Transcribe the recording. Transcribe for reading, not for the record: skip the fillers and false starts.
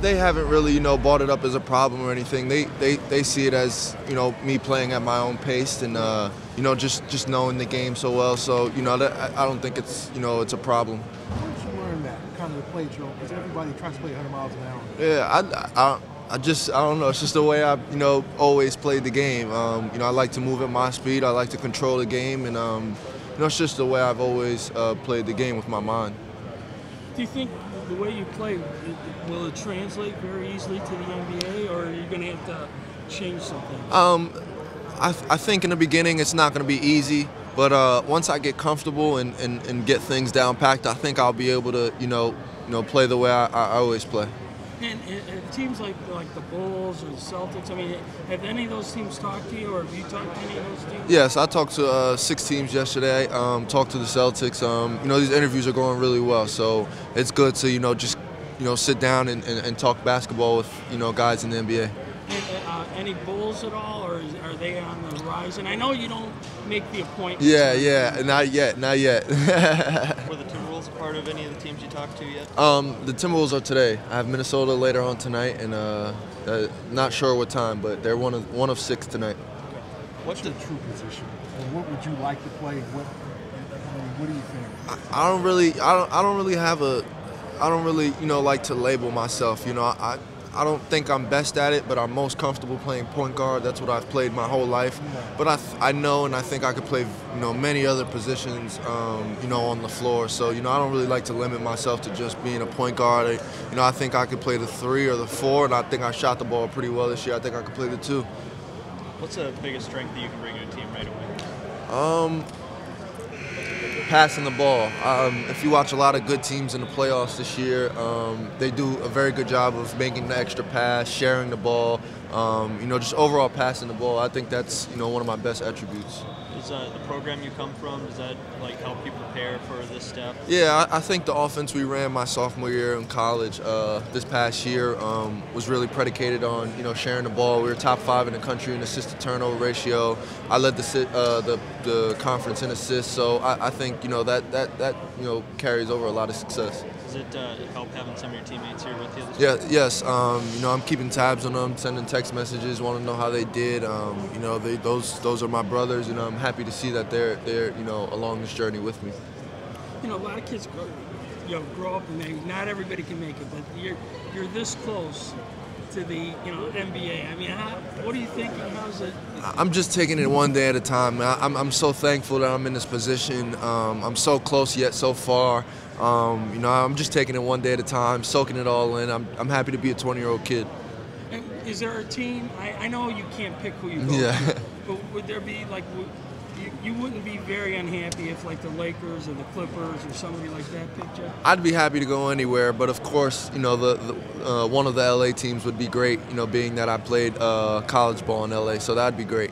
they haven't really, brought it up as a problem or anything. They see it as, me playing at my own pace and, just knowing the game so well. So, I don't think it's, it's a problem. How did you learn that kind of the play, Joe? Because everybody tries to play 100 miles an hour. Yeah, I don't know. It's just the way I, always played the game. I like to move at my speed. I like to control the game, and it's just the way I've always played the game with my mind. Do you think the way you play, will it translate very easily to the NBA, or are you going to have to change something? I think in the beginning it's not going to be easy, but once I get comfortable and get things down packed, I think I'll be able to, play the way I always play. And teams like the Bulls or the Celtics, I mean, have any of those teams talked to you, or have you talked to any of those teams? Yes, I talked to 6 teams yesterday. Talked to the Celtics. These interviews are going really well, so it's good to just sit down and talk basketball with guys in the NBA. And, any Bulls at all, or are they on the horizon? I know you don't make the appointments. Yeah, not yet. Were the Timberwolves part of any of the teams you talked to yet? The Timberwolves are today. I have Minnesota later on tonight, and not sure what time, but they're one of 6 tonight. What's the true position? Or what would you like to play? What do you think? I don't really like to label myself. I don't think I'm best at it, but I'm most comfortable playing point guard. That's what I've played my whole life. But I know and I think I could play, many other positions, on the floor. So, I don't really like to limit myself to just being a point guard. I think I could play the 3 or the 4, and I think I shot the ball pretty well this year. I think I could play the 2. What's the biggest strength that you can bring to a team right away? Passing the ball. If you watch a lot of good teams in the playoffs this year, they do a very good job of making the extra pass, sharing the ball, just overall passing the ball. I think that's, one of my best attributes. Is the program you come from, does that help you prepare for this step? Yeah, I think the offense we ran my sophomore year in college this past year was really predicated on sharing the ball. We were top 5 in the country in assist to turnover ratio. I led the conference in assists, so I think that carries over a lot of success. Does it help having some of your teammates here with you? Yes. I'm keeping tabs on them, sending text messages, want to know how they did. Those are my brothers, and I'm happy to see that they're along this journey with me. A lot of kids grow up and not everybody can make it, but you're this close to the NBA. I mean, what are you thinking? How's it? I'm just taking it one day at a time. I'm so thankful that I'm in this position. I'm so close yet so far. I'm just taking it one day at a time, soaking it all in. I'm happy to be a 20-year-old kid. And is there a team? I know you can't pick who you go to, but would there be you wouldn't be very unhappy if the Lakers or the Clippers or somebody like that picked you? I'd be happy to go anywhere, but of course, one of the LA teams would be great. Being that I played college ball in LA, so that'd be great.